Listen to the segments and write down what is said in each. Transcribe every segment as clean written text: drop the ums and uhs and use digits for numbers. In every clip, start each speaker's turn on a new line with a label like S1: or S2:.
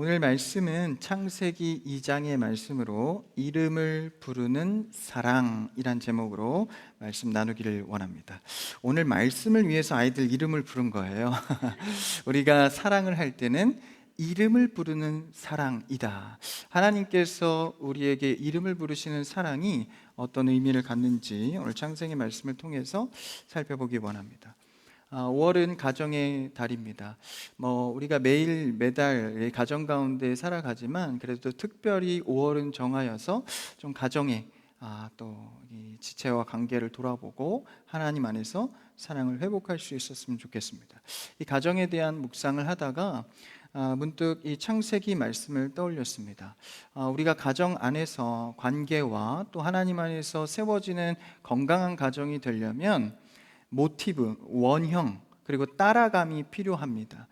S1: 오늘 말씀은 창세기 2장의 말씀으로 이름을 부르는 사랑이란 제목으로 말씀 나누기를 원합니다. 오늘 말씀을 위해서 아이들 이름을 부른 거예요. 우리가 사랑을 할 때는 이름을 부르는 사랑이다. 하나님께서 우리에게 이름을 부르시는 사랑이 어떤 의미를 갖는지 오늘 창세기 말씀을 통해서 살펴보기 원합니다. 5월은 가정의 달입니다. 우리가 매일 매달 가정 가운데 살아가지만 그래도 특별히 5월은 정하여서 좀 가정의 또 이 지체와 관계를 돌아보고 하나님 안에서 사랑을 회복할 수 있었으면 좋겠습니다. 이 가정에 대한 묵상을 하다가 문득 이 창세기 말씀을 떠올렸습니다. 우리가 가정 안에서 관계와 또 하나님 안에서 세워지는 건강한 가정이 되려면 모티브, 원형, 그리고 따라감이 필요합니다.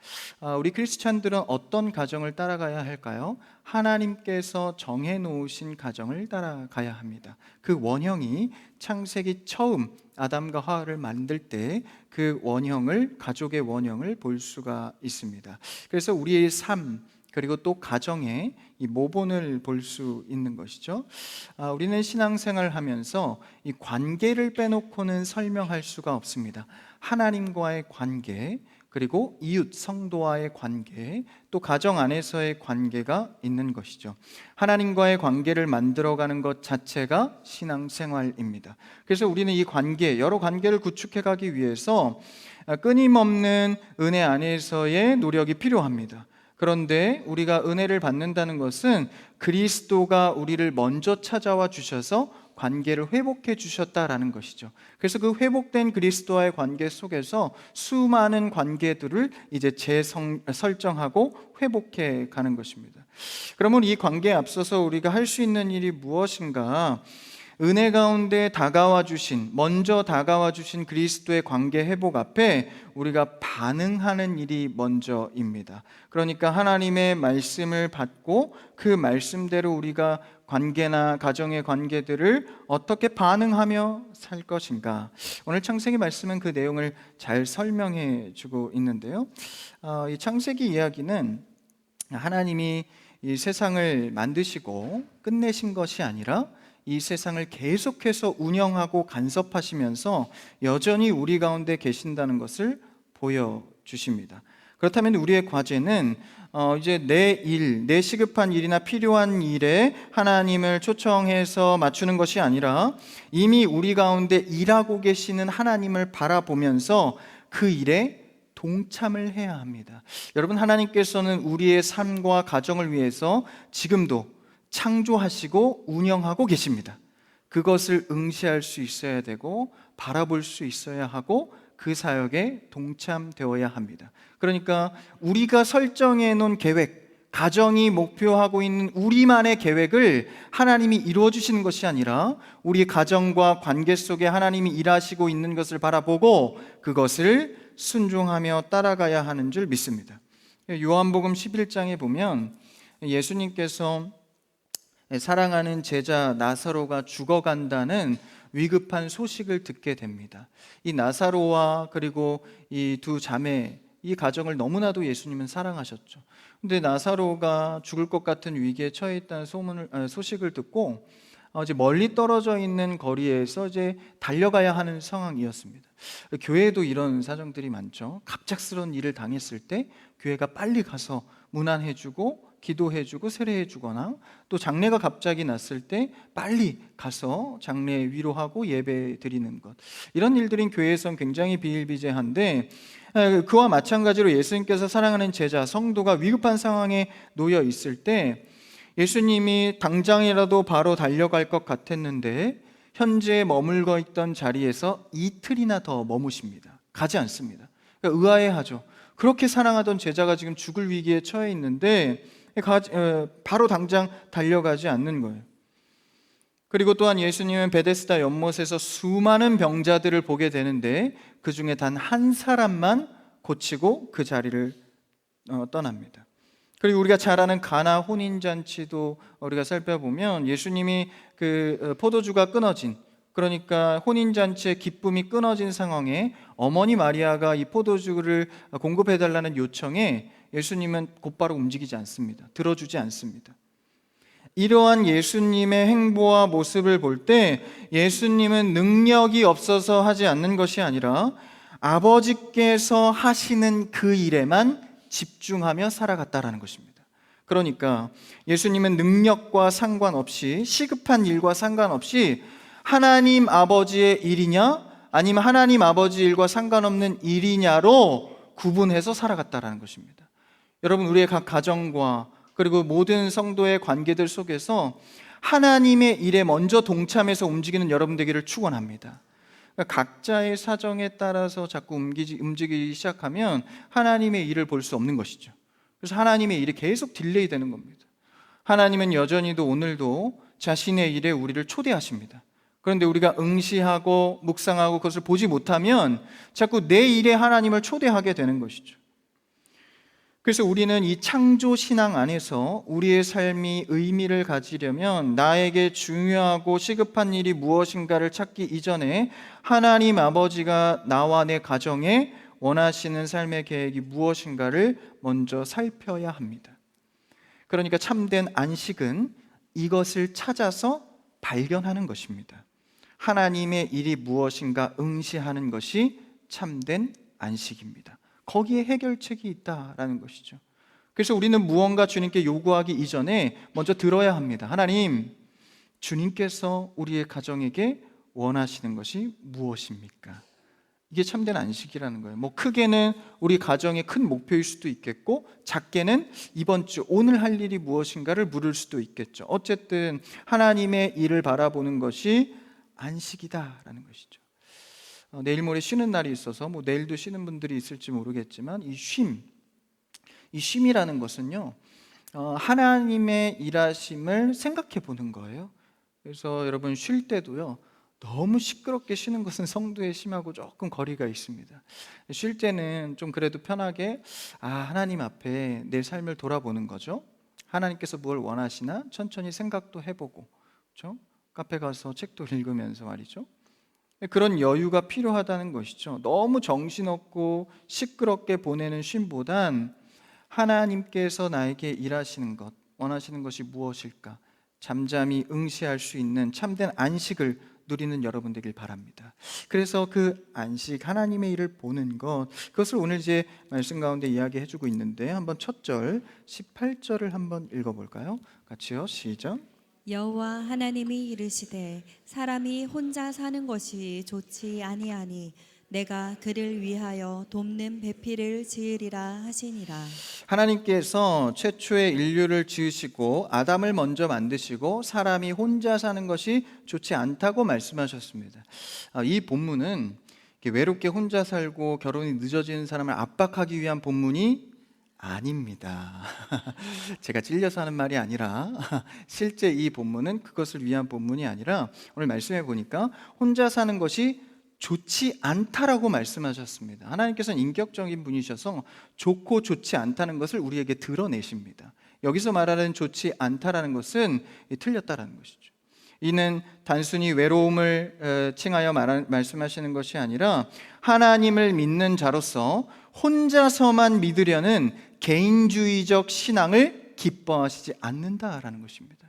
S1: 우리 크리스찬들은 어떤 가정을 따라가야 할까요? 하나님께서 정해놓으신 가정을 따라가야 합니다. 그 원형이 창세기 처음 아담과 하와를 만들 때 그 원형을, 가족의 원형을 볼 수가 있습니다. 그래서 우리의 삶, 그리고 또 가정의 이 모본을 볼 수 있는 것이죠. 우리는 신앙생활을 하면서 이 관계를 빼놓고는 설명할 수가 없습니다. 하나님과의 관계, 그리고 이웃 성도와의 관계, 또 가정 안에서의 관계가 있는 것이죠. 하나님과의 관계를 만들어가는 것 자체가 신앙생활입니다. 그래서 우리는 이 관계, 여러 관계를 구축해 가기 위해서 끊임없는 은혜 안에서의 노력이 필요합니다. 그런데 우리가 은혜를 받는다는 것은 그리스도가 우리를 먼저 찾아와 주셔서 관계를 회복해 주셨다라는 것이죠. 그래서 그 회복된 그리스도와의 관계 속에서 수많은 관계들을 이제 재설정하고 회복해 가는 것입니다. 그러면 이 관계에 앞서서 우리가 할 수 있는 일이 무엇인가? 은혜 가운데 먼저 다가와 주신 그리스도의 관계 회복 앞에 우리가 반응하는 일이 먼저입니다. 그러니까 하나님의 말씀을 받고 그 말씀대로 우리가 관계나 가정의 관계들을 어떻게 반응하며 살 것인가. 오늘 창세기 말씀은 그 내용을 잘 설명해 주고 있는데요. 이 창세기 이야기는 하나님이 이 세상을 만드시고 끝내신 것이 아니라 이 세상을 계속해서 운영하고 간섭하시면서 여전히 우리 가운데 계신다는 것을 보여주십니다. 그렇다면 우리의 과제는 이제 내 시급한 일이나 필요한 일에 하나님을 초청해서 맞추는 것이 아니라 이미 우리 가운데 일하고 계시는 하나님을 바라보면서 그 일에 동참을 해야 합니다. 여러분, 하나님께서는 우리의 삶과 가정을 위해서 지금도 창조하시고 운영하고 계십니다. 그것을 응시할 수 있어야 되고 바라볼 수 있어야 하고 그 사역에 동참되어야 합니다. 그러니까 우리가 설정해 놓은 계획, 가정이 목표하고 있는 우리만의 계획을 하나님이 이루어 주시는 것이 아니라 우리 가정과 관계 속에 하나님이 일하시고 있는 것을 바라보고 그것을 순종하며 따라가야 하는 줄 믿습니다. 요한복음 11장에 보면 예수님께서 사랑하는 제자 나사로가 죽어간다는 위급한 소식을 듣게 됩니다. 이 나사로와 그리고 이 두 자매, 이 가정을 너무나도 예수님은 사랑하셨죠. 근데 나사로가 죽을 것 같은 위기에 처해 있다는 소식을 듣고 이제 멀리 떨어져 있는 거리에서 이제 달려가야 하는 상황이었습니다. 교회에도 이런 사정들이 많죠. 갑작스러운 일을 당했을 때 교회가 빨리 가서 문안해주고 기도해주고 세례해주거나 또 장례가 갑자기 났을 때 빨리 가서 장례 위로하고 예배 드리는 것, 이런 일들은 교회에선 굉장히 비일비재한데 그와 마찬가지로 예수님께서 사랑하는 제자, 성도가 위급한 상황에 놓여 있을 때 예수님이 당장이라도 바로 달려갈 것 같았는데 현재 머물고 있던 자리에서 이틀이나 더 머무십니다. 가지 않습니다. 그러니까 의아해하죠. 그렇게 사랑하던 제자가 지금 죽을 위기에 처해 있는데 바로 당장 달려가지 않는 거예요. 그리고 또한 예수님은 베데스다 연못에서 수많은 병자들을 보게 되는데 그 중에 단 한 사람만 고치고 그 자리를 떠납니다. 그리고 우리가 잘 아는 가나 혼인잔치도 우리가 살펴보면 예수님이 그 포도주가 끊어진, 그러니까 혼인잔치의 기쁨이 끊어진 상황에 어머니 마리아가 이 포도주를 공급해달라는 요청에 예수님은 곧바로 움직이지 않습니다. 들어주지 않습니다. 이러한 예수님의 행보와 모습을 볼 때 예수님은 능력이 없어서 하지 않는 것이 아니라 아버지께서 하시는 그 일에만 집중하며 살아갔다라는 것입니다. 그러니까 예수님은 능력과 상관없이, 시급한 일과 상관없이 하나님 아버지의 일이냐 아니면 하나님 아버지 일과 상관없는 일이냐로 구분해서 살아갔다라는 것입니다. 여러분, 우리의 각 가정과 그리고 모든 성도의 관계들 속에서 하나님의 일에 먼저 동참해서 움직이는 여러분 되기를 축원합니다. 그러니까 각자의 사정에 따라서 자꾸 움직이기 시작하면 하나님의 일을 볼 수 없는 것이죠. 그래서 하나님의 일이 계속 딜레이 되는 겁니다. 하나님은 여전히도 오늘도 자신의 일에 우리를 초대하십니다. 그런데 우리가 응시하고 묵상하고 그것을 보지 못하면 자꾸 내 일에 하나님을 초대하게 되는 것이죠. 그래서 우리는 이 창조 신앙 안에서 우리의 삶이 의미를 가지려면 나에게 중요하고 시급한 일이 무엇인가를 찾기 이전에 하나님 아버지가 나와 내 가정에 원하시는 삶의 계획이 무엇인가를 먼저 살펴야 합니다. 그러니까 참된 안식은 이것을 찾아서 발견하는 것입니다. 하나님의 일이 무엇인가 응시하는 것이 참된 안식입니다. 거기에 해결책이 있다라는 것이죠. 그래서 우리는 무언가 주님께 요구하기 이전에 먼저 들어야 합니다. 하나님, 주님께서 우리의 가정에게 원하시는 것이 무엇입니까? 이게 참된 안식이라는 거예요. 뭐 크게는 우리 가정의 큰 목표일 수도 있겠고, 작게는 이번 주 오늘 할 일이 무엇인가를 물을 수도 있겠죠. 어쨌든 하나님의 일을 바라보는 것이 안식이다라는 것이죠. 내일 모레 쉬는 날이 있어서 뭐 내일도 쉬는 분들이 있을지 모르겠지만 이 쉼이라는 것은요, 하나님의 일하심을 생각해 보는 거예요. 그래서 여러분, 쉴 때도요, 너무 시끄럽게 쉬는 것은 성도의 쉼하고 조금 거리가 있습니다. 쉴 때는 좀 그래도 편하게 하나님 앞에 내 삶을 돌아보는 거죠. 하나님께서 뭘 원하시나 천천히 생각도 해보고, 그렇죠? 카페 가서 책도 읽으면서 말이죠. 그런 여유가 필요하다는 것이죠. 너무 정신없고 시끄럽게 보내는 쉼보단 하나님께서 나에게 일하시는 것, 원하시는 것이 무엇일까 잠잠히 응시할 수 있는 참된 안식을 누리는 여러분 되길 바랍니다. 그래서 그 안식, 하나님의 일을 보는 것, 그것을 오늘 이제 말씀 가운데 이야기해주고 있는데, 한번 첫 절 18절을 한번 읽어볼까요? 같이요, 시작.
S2: 여호와 하나님이 이르시되 사람이 혼자 사는 것이 좋지 아니하니 내가 그를 위하여 돕는 배필을 지으리라 하시니라.
S1: 하나님께서 최초의 인류를 지으시고 아담을 먼저 만드시고 사람이 혼자 사는 것이 좋지 않다고 말씀하셨습니다. 이 본문은 외롭게 혼자 살고 결혼이 늦어지는 사람을 압박하기 위한 본문이 아닙니다. 제가 찔려서 하는 말이 아니라 실제 이 본문은 그것을 위한 본문이 아니라 오늘 말씀해 보니까 혼자 사는 것이 좋지 않다라고 말씀하셨습니다. 하나님께서는 인격적인 분이셔서 좋고 좋지 않다는 것을 우리에게 드러내십니다. 여기서 말하는 좋지 않다라는 것은 틀렸다라는 것이죠. 이는 단순히 외로움을 칭하여 말씀하시는 것이 아니라 하나님을 믿는 자로서 혼자서만 믿으려는 개인주의적 신앙을 기뻐하시지 않는다라는 것입니다.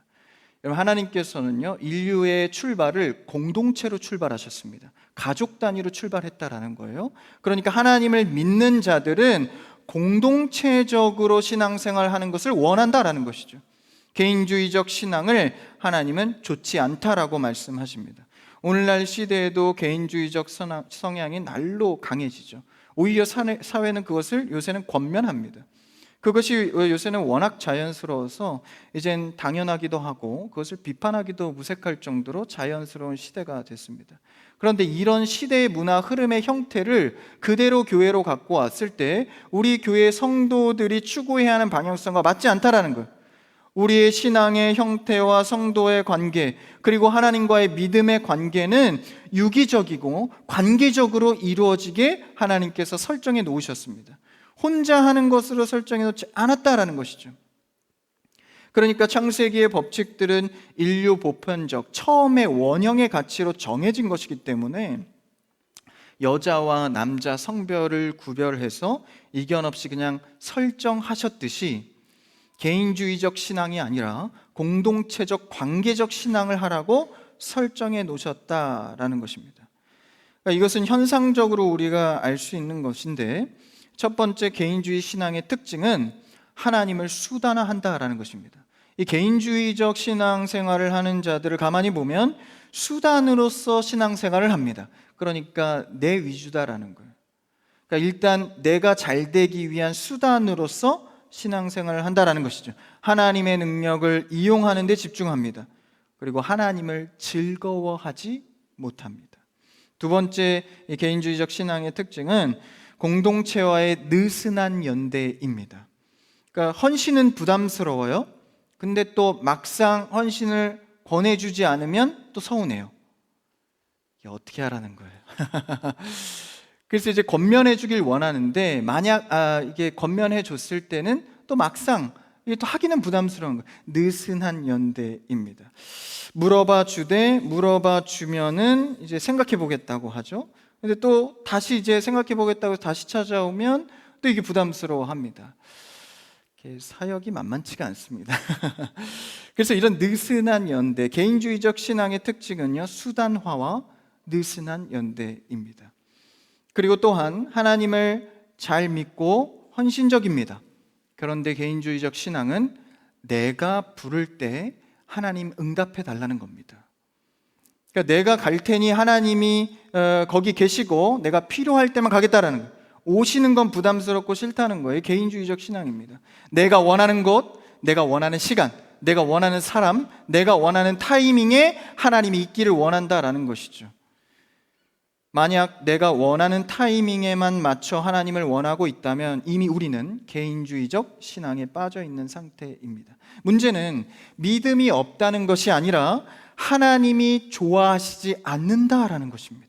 S1: 여러분, 하나님께서는요, 인류의 출발을 공동체로 출발하셨습니다. 가족 단위로 출발했다라는 거예요. 그러니까 하나님을 믿는 자들은 공동체적으로 신앙생활하는 것을 원한다라는 것이죠. 개인주의적 신앙을 하나님은 좋지 않다라고 말씀하십니다. 오늘날 시대에도 개인주의적 성향이 날로 강해지죠. 오히려 사회는 그것을 요새는 권면합니다. 그것이 요새는 워낙 자연스러워서 이젠 당연하기도 하고 그것을 비판하기도 무색할 정도로 자연스러운 시대가 됐습니다. 그런데 이런 시대의 문화 흐름의 형태를 그대로 교회로 갖고 왔을 때 우리 교회 성도들이 추구해야 하는 방향성과 맞지 않다라는 거예요. 우리의 신앙의 형태와 성도의 관계, 그리고 하나님과의 믿음의 관계는 유기적이고 관계적으로 이루어지게 하나님께서 설정해 놓으셨습니다. 혼자 하는 것으로 설정해 놓지 않았다라는 것이죠. 그러니까 창세기의 법칙들은 인류 보편적 처음의 원형의 가치로 정해진 것이기 때문에 여자와 남자 성별을 구별해서 이견 없이 그냥 설정하셨듯이 개인주의적 신앙이 아니라 공동체적 관계적 신앙을 하라고 설정해 놓으셨다라는 것입니다. 그러니까 이것은 현상적으로 우리가 알 수 있는 것인데, 첫 번째 개인주의 신앙의 특징은 하나님을 수단화한다라는 것입니다. 이 개인주의적 신앙생활을 하는 자들을 가만히 보면 수단으로서 신앙생활을 합니다. 그러니까 내 위주다라는 거예요. 그러니까 일단 내가 잘 되기 위한 수단으로서 신앙생활을 한다라는 것이죠. 하나님의 능력을 이용하는 데 집중합니다. 그리고 하나님을 즐거워하지 못합니다. 두 번째 이 개인주의적 신앙의 특징은 공동체와의 느슨한 연대입니다. 그러니까 헌신은 부담스러워요. 근데 또 막상 헌신을 권해주지 않으면 또 서운해요. 이게 어떻게 하라는 거예요? 그래서 이제 권면해 주길 원하는데, 만약 이게 권면해 줬을 때는 또 막상 이게 또 하기는 부담스러운 거예요. 느슨한 연대입니다. 물어봐 주면은 이제 생각해 보겠다고 하죠. 근데 또 다시 이제 생각해 보겠다고 다시 찾아오면 또 이게 부담스러워합니다. 사역이 만만치가 않습니다. 그래서 이런 느슨한 연대, 개인주의적 신앙의 특징은요, 수단화와 느슨한 연대입니다. 그리고 또한 하나님을 잘 믿고 헌신적입니다. 그런데 개인주의적 신앙은 내가 부를 때 하나님 응답해 달라는 겁니다. 그러니까 내가 갈 테니 하나님이 거기 계시고 내가 필요할 때만 가겠다라는 거예요. 오시는 건 부담스럽고 싫다는 거예요. 개인주의적 신앙입니다. 내가 원하는 곳, 내가 원하는 시간, 내가 원하는 사람, 내가 원하는 타이밍에 하나님이 있기를 원한다라는 것이죠. 만약 내가 원하는 타이밍에만 맞춰 하나님을 원하고 있다면 이미 우리는 개인주의적 신앙에 빠져 있는 상태입니다. 문제는 믿음이 없다는 것이 아니라 하나님이 좋아하시지 않는다라는 것입니다.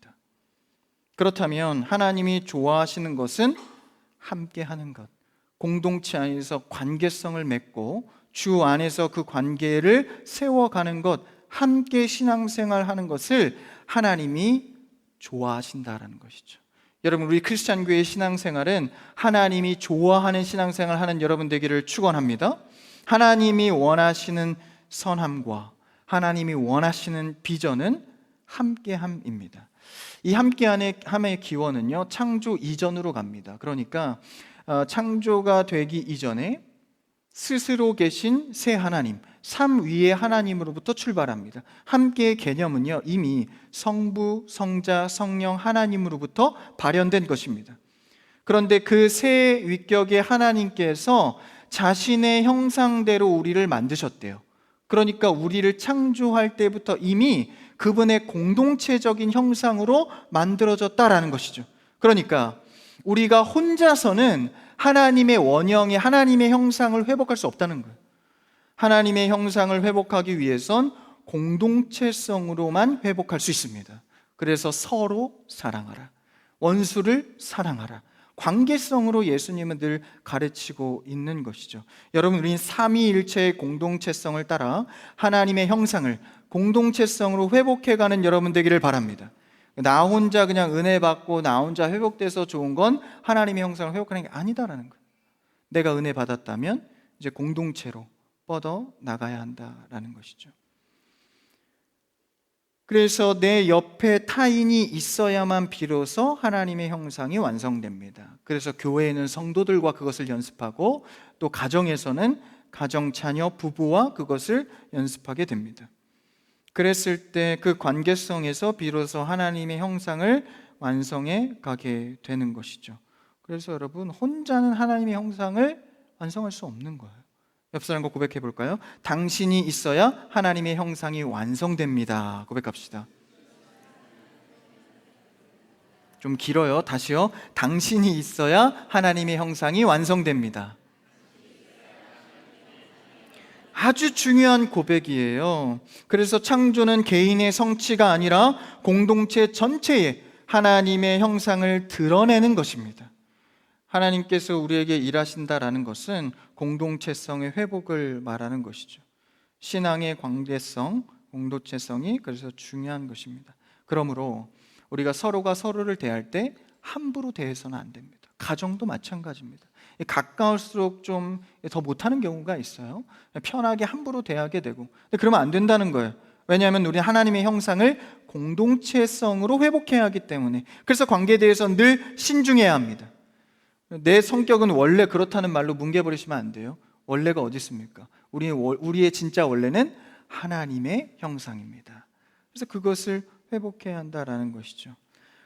S1: 그렇다면 하나님이 좋아하시는 것은 함께 하는 것, 공동체 안에서 관계성을 맺고 주 안에서 그 관계를 세워가는 것, 함께 신앙생활하는 것을 하나님이 좋아하신다라는 것이죠. 여러분, 우리 크리스찬 교회의 신앙생활은 하나님이 좋아하는 신앙생활을 하는 여러분 되기를 축원합니다. 하나님이 원하시는 선함과 하나님이 원하시는 비전은 함께함입니다. 이 함께함의 기원은요, 창조 이전으로 갑니다. 그러니까 창조가 되기 이전에 스스로 계신 새 하나님, 삼위의 하나님으로부터 출발합니다. 함께의 개념은요, 이미 성부, 성자, 성령 하나님으로부터 발현된 것입니다. 그런데 그 새 위격의 하나님께서 자신의 형상대로 우리를 만드셨대요. 그러니까 우리를 창조할 때부터 이미 그분의 공동체적인 형상으로 만들어졌다라는 것이죠. 그러니까 우리가 혼자서는 하나님의 원형의 하나님의 형상을 회복할 수 없다는 거예요. 하나님의 형상을 회복하기 위해선 공동체성으로만 회복할 수 있습니다. 그래서 서로 사랑하라, 원수를 사랑하라, 관계성으로 예수님은 늘 가르치고 있는 것이죠. 여러분, 우리는 삼위일체의 공동체성을 따라 하나님의 형상을 공동체성으로 회복해가는 여러분 되기를 바랍니다. 나 혼자 그냥 은혜 받고 나 혼자 회복돼서 좋은 건 하나님의 형상을 회복하는 게 아니다라는 거예요. 내가 은혜 받았다면 이제 공동체로 뻗어 나가야 한다라는 것이죠. 그래서 내 옆에 타인이 있어야만 비로소 하나님의 형상이 완성됩니다. 그래서 교회에는 성도들과 그것을 연습하고 또 가정에서는 가정, 자녀, 부부와 그것을 연습하게 됩니다. 그랬을 때 그 관계성에서 비로소 하나님의 형상을 완성해 가게 되는 것이죠. 그래서 여러분, 혼자는 하나님의 형상을 완성할 수 없는 거예요. 옆 사람과 고백해 볼까요? 당신이 있어야 하나님의 형상이 완성됩니다. 고백합시다. 좀 길어요. 다시요. 당신이 있어야 하나님의 형상이 완성됩니다. 아주 중요한 고백이에요. 그래서 창조는 개인의 성취가 아니라 공동체 전체에 하나님의 형상을 드러내는 것입니다. 하나님께서 우리에게 일하신다라는 것은 공동체성의 회복을 말하는 것이죠. 신앙의 관계성, 공동체성이 그래서 중요한 것입니다. 그러므로 우리가 서로가 서로를 대할 때 함부로 대해서는 안 됩니다. 가정도 마찬가지입니다. 가까울수록 좀 더 못하는 경우가 있어요. 편하게 함부로 대하게 되고. 근데 그러면 안 된다는 거예요. 왜냐하면 우리 하나님의 형상을 공동체성으로 회복해야 하기 때문에. 그래서 관계에 대해서 늘 신중해야 합니다. 내 성격은 원래 그렇다는 말로 뭉개버리시면 안 돼요. 원래가 어디 있습니까? 우리의 진짜 원래는 하나님의 형상입니다. 그래서 그것을 회복해야 한다라는 것이죠.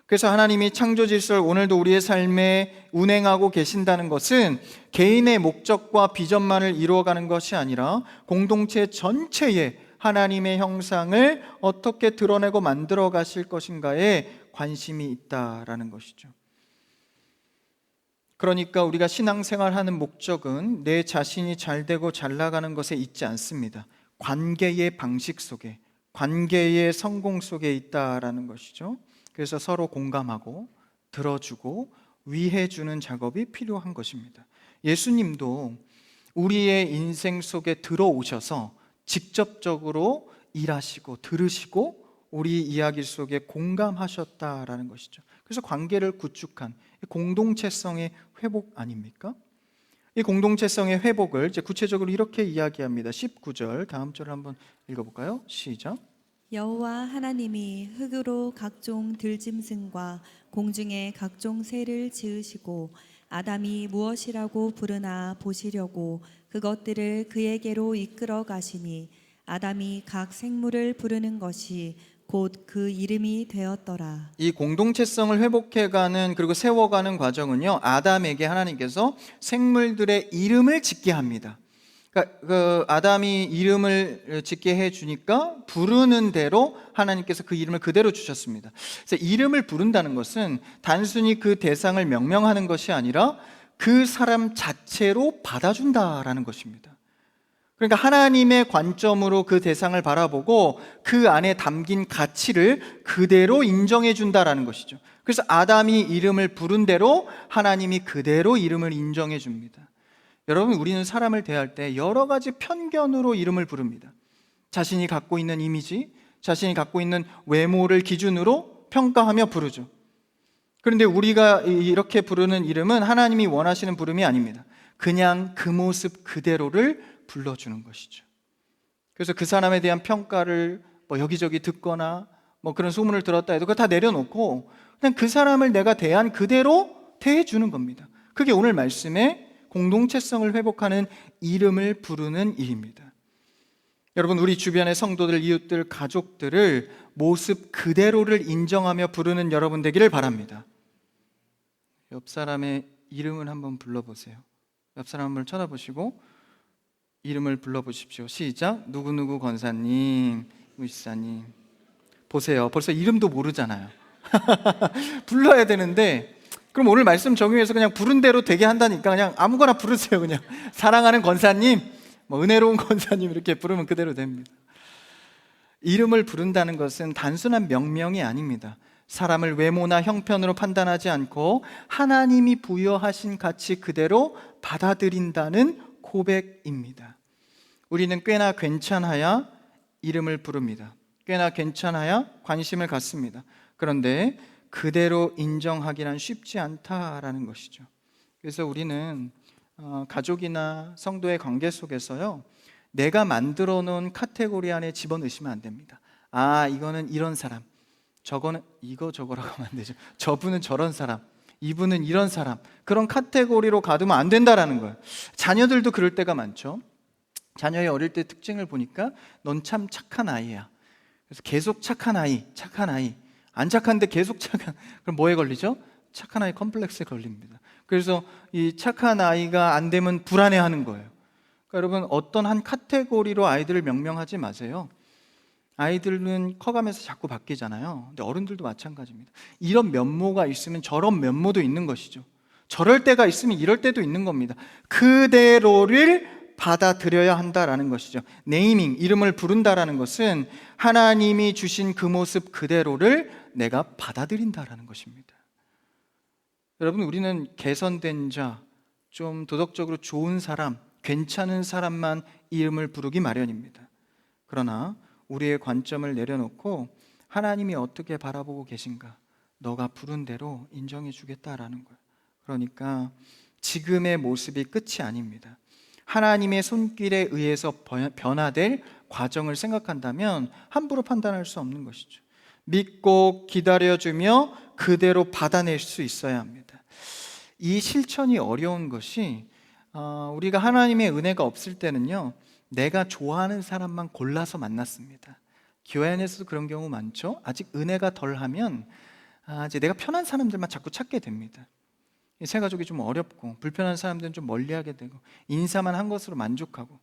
S1: 그래서 하나님이 창조 질서를 오늘도 우리의 삶에 운행하고 계신다는 것은 개인의 목적과 비전만을 이루어가는 것이 아니라 공동체 전체에 하나님의 형상을 어떻게 드러내고 만들어 가실 것인가에 관심이 있다라는 것이죠. 그러니까 우리가 신앙생활하는 목적은 내 자신이 잘되고 잘 나가는 것에 있지 않습니다. 관계의 방식 속에, 관계의 성공 속에 있다라는 것이죠. 그래서 서로 공감하고 들어주고 위해주는 작업이 필요한 것입니다. 예수님도 우리의 인생 속에 들어오셔서 직접적으로 일하시고 들으시고 우리 이야기 속에 공감하셨다라는 것이죠. 그래서 관계를 구축한 공동체성의 회복 아닙니까? 이 공동체성의 회복을 이제 구체적으로 이렇게 이야기합니다. 19절 다음 절을 한번 읽어볼까요? 시작.
S2: 여호와 하나님이 흙으로 각종 들짐승과 공중의 각종 새를 지으시고 아담이 무엇이라고 부르나 보시려고 그것들을 그에게로 이끌어 가시니 아담이 각 생물을 부르는 것이 곧 그 이름이 되었더라.
S1: 이 공동체성을 회복해가는 그리고 세워가는 과정은요, 아담에게 하나님께서 생물들의 이름을 짓게 합니다. 그러니까 그 아담이 이름을 짓게 해주니까 부르는 대로 하나님께서 그 이름을 그대로 주셨습니다. 그래서 이름을 부른다는 것은 단순히 그 대상을 명명하는 것이 아니라 그 사람 자체로 받아준다라는 것입니다. 그러니까 하나님의 관점으로 그 대상을 바라보고 그 안에 담긴 가치를 그대로 인정해 준다라는 것이죠. 그래서 아담이 이름을 부른 대로 하나님이 그대로 이름을 인정해 줍니다. 여러분, 우리는 사람을 대할 때 여러 가지 편견으로 이름을 부릅니다. 자신이 갖고 있는 이미지, 자신이 갖고 있는 외모를 기준으로 평가하며 부르죠. 그런데 우리가 이렇게 부르는 이름은 하나님이 원하시는 부름이 아닙니다. 그냥 그 모습 그대로를 불러주는 것이죠. 그래서 그 사람에 대한 평가를 여기저기 듣거나 그런 소문을 들었다 해도 그거 다 내려놓고 그냥 그 사람을 내가 대한 그대로 대해주는 겁니다. 그게 오늘 말씀의 공동체성을 회복하는 이름을 부르는 일입니다. 여러분, 우리 주변의 성도들, 이웃들, 가족들을 모습 그대로를 인정하며 부르는 여러분 되기를 바랍니다. 옆 사람의 이름을 한번 불러보세요. 옆 사람 한번 쳐다보시고 이름을 불러보십시오. 시작. 누구누구 권사님, 의사님. 보세요. 벌써 이름도 모르잖아요. 불러야 되는데 그럼 오늘 말씀 적용해서 그냥 부른 대로 되게 한다니까 그냥 아무거나 부르세요. 그냥 사랑하는 권사님, 은혜로운 권사님 이렇게 부르면 그대로 됩니다. 이름을 부른다는 것은 단순한 명명이 아닙니다. 사람을 외모나 형편으로 판단하지 않고 하나님이 부여하신 가치 그대로 받아들인다는 고백입니다. 우리는 꽤나 괜찮아야 이름을 부릅니다. 꽤나 괜찮아야 관심을 갖습니다. 그런데 그대로 인정하기란 쉽지 않다라는 것이죠. 그래서 우리는 가족이나 성도의 관계 속에서요, 내가 만들어 놓은 카테고리 안에 집어넣으시면 안 됩니다. 이거는 이런 사람, 저거는 이거저거라고 하면 안 되죠. 저분은 저런 사람, 이분은 이런 사람, 그런 카테고리로 가두면 안 된다라는 거예요. 자녀들도 그럴 때가 많죠. 자녀의 어릴 때 특징을 보니까 넌 참 착한 아이야. 그래서 계속 착한 아이, 착한 아이. 안 착한데 계속 착한, 그럼 뭐에 걸리죠? 착한 아이 컴플렉스에 걸립니다. 그래서 이 착한 아이가 안 되면 불안해하는 거예요. 그러니까 여러분, 어떤 한 카테고리로 아이들을 명명하지 마세요. 아이들은 커가면서 자꾸 바뀌잖아요. 근데 어른들도 마찬가지입니다. 이런 면모가 있으면 저런 면모도 있는 것이죠. 저럴 때가 있으면 이럴 때도 있는 겁니다. 그대로를 받아들여야 한다라는 것이죠. 네이밍, 이름을 부른다라는 것은 하나님이 주신 그 모습 그대로를 내가 받아들인다라는 것입니다. 여러분, 우리는 개선된 자, 좀 도덕적으로 좋은 사람, 괜찮은 사람만 이름을 부르기 마련입니다. 그러나 우리의 관점을 내려놓고 하나님이 어떻게 바라보고 계신가, 너가 부른 대로 인정해 주겠다라는 거예요. 그러니까 지금의 모습이 끝이 아닙니다. 하나님의 손길에 의해서 변화될 과정을 생각한다면 함부로 판단할 수 없는 것이죠. 믿고 기다려주며 그대로 받아낼 수 있어야 합니다. 이 실천이 어려운 것이 우리가 하나님의 은혜가 없을 때는요, 내가 좋아하는 사람만 골라서 만났습니다. 교회 안에서도 그런 경우 많죠. 아직 은혜가 덜하면 이제 내가 편한 사람들만 자꾸 찾게 됩니다. 새 가족이 좀 어렵고 불편한 사람들은 좀 멀리하게 되고 인사만 한 것으로 만족하고.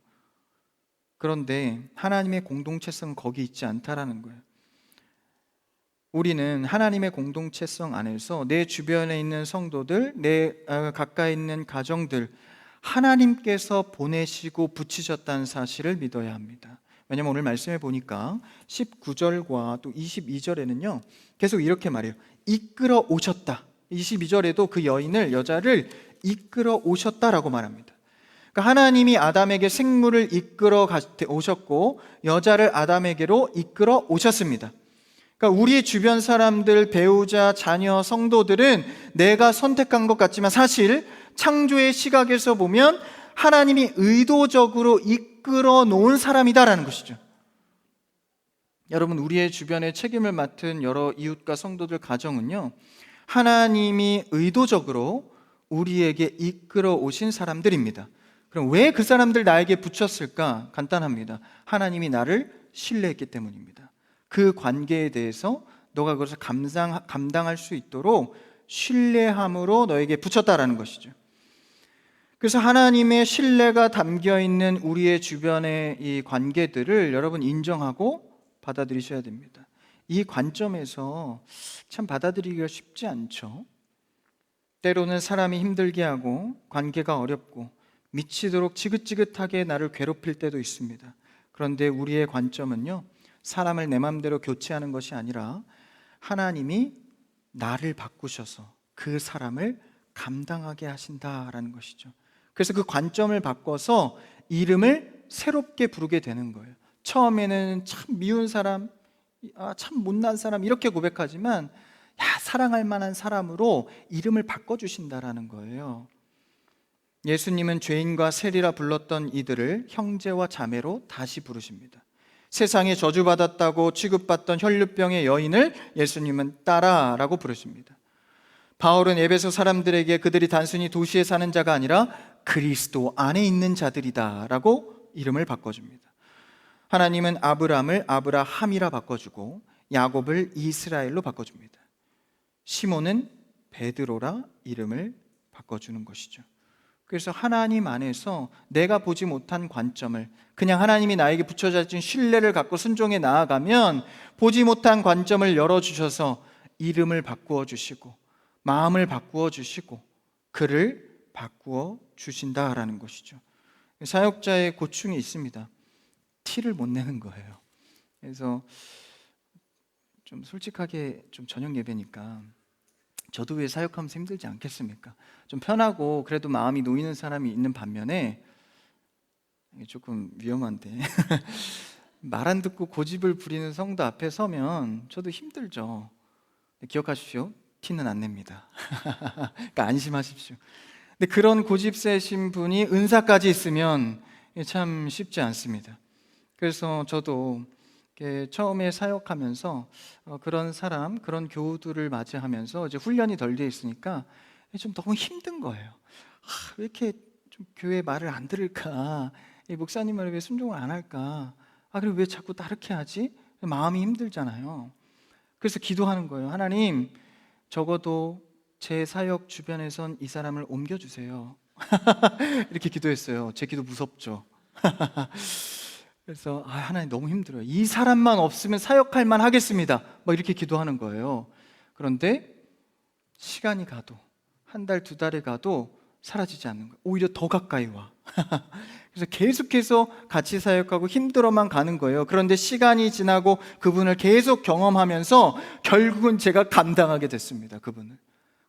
S1: 그런데 하나님의 공동체성은 거기 있지 않다라는 거예요. 우리는 하나님의 공동체성 안에서 내 주변에 있는 성도들, 내 가까이 있는 가정들, 하나님께서 보내시고 붙이셨다는 사실을 믿어야 합니다. 왜냐하면 오늘 말씀해 보니까 19절과 또 22절에는요 계속 이렇게 말해요. 이끌어 오셨다. 22절에도 그 여자를 이끌어 오셨다라고 말합니다. 그러니까 하나님이 아담에게 생물을 이끌어 오셨고 여자를 아담에게로 이끌어 오셨습니다. 그러니까 우리 주변 사람들, 배우자, 자녀, 성도들은 내가 선택한 것 같지만 사실 창조의 시각에서 보면 하나님이 의도적으로 이끌어 놓은 사람이다라는 것이죠. 여러분, 우리의 주변에 책임을 맡은 여러 이웃과 성도들 가정은요, 하나님이 의도적으로 우리에게 이끌어 오신 사람들입니다. 그럼 왜 그 사람들 나에게 붙였을까? 간단합니다. 하나님이 나를 신뢰했기 때문입니다. 그 관계에 대해서 너가 그것을 감당할 수 있도록 신뢰함으로 너에게 붙였다라는 것이죠. 그래서 하나님의 신뢰가 담겨있는 우리의 주변의 이 관계들을 여러분 인정하고 받아들이셔야 됩니다. 이 관점에서 참 받아들이기가 쉽지 않죠. 때로는 사람이 힘들게 하고 관계가 어렵고 미치도록 지긋지긋하게 나를 괴롭힐 때도 있습니다. 그런데 우리의 관점은요, 사람을 내 마음대로 교체하는 것이 아니라 하나님이 나를 바꾸셔서 그 사람을 감당하게 하신다라는 것이죠. 그래서 그 관점을 바꿔서 이름을 새롭게 부르게 되는 거예요. 처음에는 참 미운 사람, 참 못난 사람 이렇게 고백하지만 사랑할 만한 사람으로 이름을 바꿔주신다라는 거예요. 예수님은 죄인과 세리라 불렀던 이들을 형제와 자매로 다시 부르십니다. 세상에 저주받았다고 취급받던 혈루병의 여인을 예수님은 딸아라고 부르십니다. 바울은 에베소 사람들에게 그들이 단순히 도시에 사는 자가 아니라 그리스도 안에 있는 자들이다 라고 이름을 바꿔줍니다. 하나님은 아브람을 아브라함이라 바꿔주고 야곱을 이스라엘로 바꿔줍니다. 시몬은 베드로라 이름을 바꿔주는 것이죠. 그래서 하나님 안에서 내가 보지 못한 관점을, 그냥 하나님이 나에게 붙여주신 신뢰를 갖고 순종해 나아가면 보지 못한 관점을 열어주셔서 이름을 바꾸어 주시고 마음을 바꾸어 주시고 그를 바꾸어 주신다라는 것이죠. 사역자의 고충이 있습니다. 티를 못 내는 거예요. 그래서 좀 솔직하게 좀 저녁 예배니까 저도 왜 사역하면서 힘들지 않겠습니까? 좀 편하고 그래도 마음이 놓이는 사람이 있는 반면에 조금 위험한데 말 안 듣고 고집을 부리는 성도 앞에 서면 저도 힘들죠. 기억하십시오. 티는 안 냅니다. 그러니까 안심하십시오. 근데 그런 고집 세신 분이 은사까지 있으면 참 쉽지 않습니다. 그래서 저도 처음에 사역하면서 그런 사람, 그런 교우들을 맞이하면서 이제 훈련이 덜 돼 있으니까 좀 너무 힘든 거예요. 왜 이렇게 좀 교회 말을 안 들을까? 이 목사님 말에 왜 순종을 안 할까? 그리고 왜 자꾸 따르게 하지? 마음이 힘들잖아요. 그래서 기도하는 거예요. 하나님, 적어도 제 사역 주변에선 이 사람을 옮겨주세요. 이렇게 기도했어요. 제 기도 무섭죠? 그래서 하나님 너무 힘들어요. 이 사람만 없으면 사역할 만 하겠습니다. 이렇게 기도하는 거예요. 그런데 시간이 가도 한 달, 두 달이 가도 사라지지 않는 거예요. 오히려 더 가까이 와. 그래서 계속해서 같이 사역하고 힘들어만 가는 거예요. 그런데 시간이 지나고 그분을 계속 경험하면서 결국은 제가 감당하게 됐습니다. 그분을.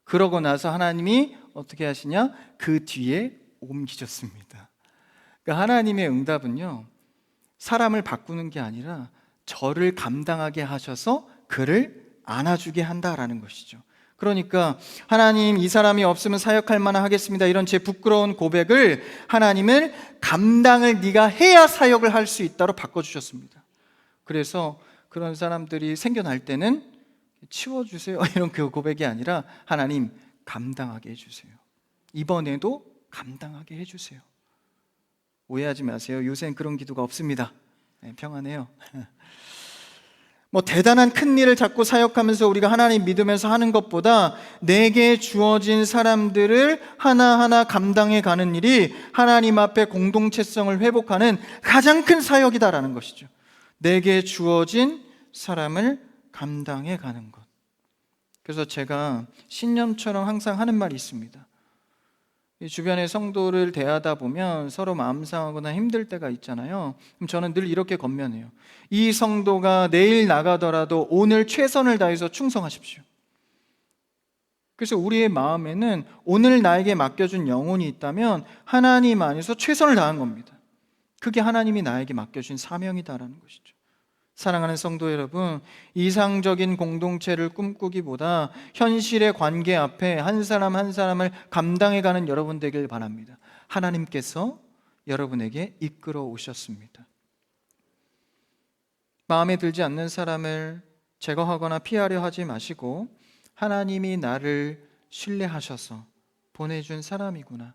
S1: 그러고 나서 하나님이 어떻게 하시냐? 그 뒤에 옮기셨습니다. 그러니까 하나님의 응답은요, 사람을 바꾸는 게 아니라 저를 감당하게 하셔서 그를 안아주게 한다라는 것이죠. 그러니까 하나님, 이 사람이 없으면 사역할 만한 하겠습니다, 이런 제 부끄러운 고백을 하나님은 감당을 네가 해야 사역을 할 수 있다로 바꿔주셨습니다. 그래서 그런 사람들이 생겨날 때는 치워주세요 이런 그 고백이 아니라 하나님 감당하게 해주세요. 이번에도 감당하게 해주세요. 오해하지 마세요. 요새는 그런 기도가 없습니다. 네, 평안해요. 대단한 큰 일을 잡고 사역하면서 우리가 하나님 믿으면서 하는 것보다 내게 주어진 사람들을 하나하나 감당해 가는 일이 하나님 앞에 공동체성을 회복하는 가장 큰 사역이다라는 것이죠. 내게 주어진 사람을 감당해 가는 것. 그래서 제가 신념처럼 항상 하는 말이 있습니다. 주변의 성도를 대하다 보면 서로 마음 상하거나 힘들 때가 있잖아요. 그럼 저는 늘 이렇게 권면해요. 이 성도가 내일 나가더라도 오늘 최선을 다해서 충성하십시오. 그래서 우리의 마음에는 오늘 나에게 맡겨준 영혼이 있다면 하나님 안에서 최선을 다한 겁니다. 그게 하나님이 나에게 맡겨준 사명이다라는 것이죠. 사랑하는 성도 여러분, 이상적인 공동체를 꿈꾸기보다 현실의 관계 앞에 한 사람 한 사람을 감당해가는 여러분 되길 바랍니다. 하나님께서 여러분에게 이끌어 오셨습니다. 마음에 들지 않는 사람을 제거하거나 피하려 하지 마시고, 하나님이 나를 신뢰하셔서 보내준 사람이구나,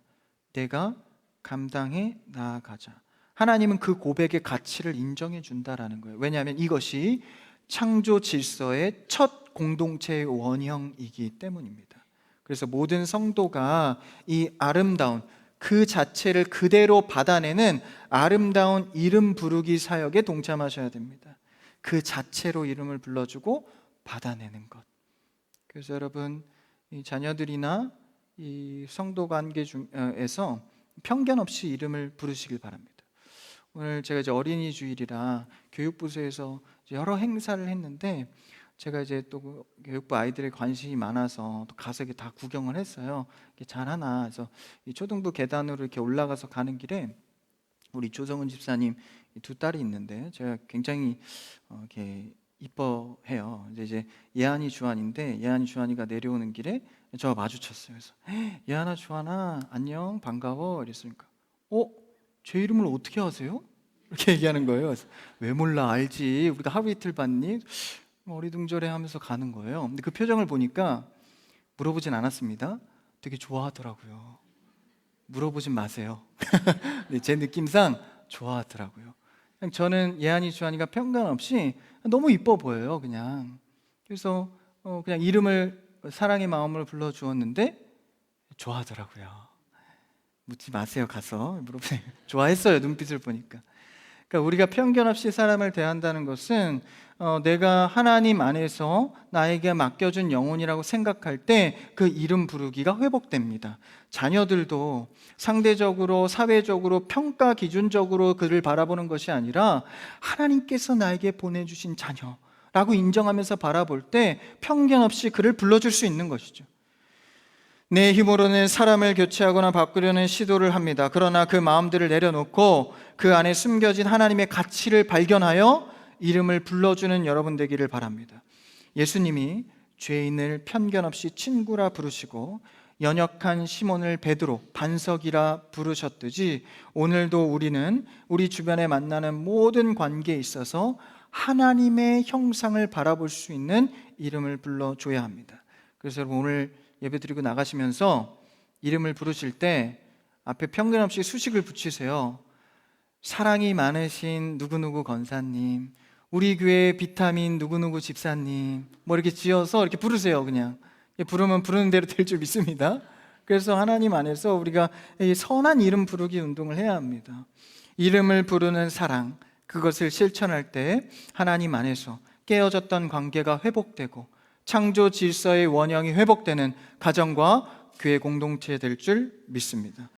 S1: 내가 감당해 나아가자. 하나님은 그 고백의 가치를 인정해 준다라는 거예요. 왜냐하면 이것이 창조 질서의 첫 공동체의 원형이기 때문입니다. 그래서 모든 성도가 이 아름다운 그 자체를 그대로 받아내는 아름다운 이름 부르기 사역에 동참하셔야 됩니다. 그 자체로 이름을 불러주고 받아내는 것. 그래서 여러분, 이 자녀들이나 이 성도 관계 중에서 편견 없이 이름을 부르시길 바랍니다. 오늘 제가 이제 어린이 주일이라 교육부서에서 여러 행사를 했는데, 제가 이제 또 교육부 아이들의 관심이 많아서 또 가서 이렇게 다 구경을 했어요. 이게 잘하나. 그래서 이 초등부 계단으로 이렇게 올라가서 가는 길에 우리 조성은 집사님 두 딸이 있는데 제가 굉장히 이렇게 이뻐해요. 이제 예한이 주한인데, 예한이 주한이가 내려오는 길에 저와 마주쳤어요. 그래서 예한아 주한아 안녕 반가워 이랬으니까 제 이름을 어떻게 아세요? 이렇게 얘기하는 거예요. 그래서 왜 몰라, 알지, 우리가 하루 이틀 봤니? 어리둥절해 하면서 가는 거예요. 근데 그 표정을 보니까 물어보진 않았습니다. 되게 좋아하더라고요. 물어보진 마세요. 근데 제 느낌상 좋아하더라고요. 그냥 저는 예한이 주한이가 편견 없이 너무 이뻐 보여요. 그래서 그냥 이름을 사랑의 마음으로 불러주었는데 좋아하더라고요. 묻지 마세요. 가서 물어보세요. 좋아했어요. 눈빛을 보니까. 그러니까 우리가 편견 없이 사람을 대한다는 것은 내가 하나님 안에서 나에게 맡겨준 영혼이라고 생각할 때 그 이름 부르기가 회복됩니다. 자녀들도 상대적으로 사회적으로 평가 기준적으로 그를 바라보는 것이 아니라 하나님께서 나에게 보내주신 자녀라고 인정하면서 바라볼 때 편견 없이 그를 불러줄 수 있는 것이죠. 내 힘으로는 사람을 교체하거나 바꾸려는 시도를 합니다. 그러나 그 마음들을 내려놓고 그 안에 숨겨진 하나님의 가치를 발견하여 이름을 불러주는 여러분 되기를 바랍니다. 예수님이 죄인을 편견 없이 친구라 부르시고 연약한 시몬을 베드로, 반석이라 부르셨듯이 오늘도 우리는 우리 주변에 만나는 모든 관계에 있어서 하나님의 형상을 바라볼 수 있는 이름을 불러줘야 합니다. 그래서 여러분, 오늘 예배드리고 나가시면서 이름을 부르실 때 앞에 편견 없이 수식을 붙이세요. 사랑이 많으신 누구누구 권사님, 우리 교회 비타민 누구누구 집사님, 이렇게 지어서 이렇게 부르세요. 그냥 부르면 부르는 대로 될 줄 믿습니다. 그래서 하나님 안에서 우리가 이 선한 이름 부르기 운동을 해야 합니다. 이름을 부르는 사랑, 그것을 실천할 때 하나님 안에서 깨어졌던 관계가 회복되고 창조 질서의 원형이 회복되는 가정과 교회 공동체 될 줄 믿습니다.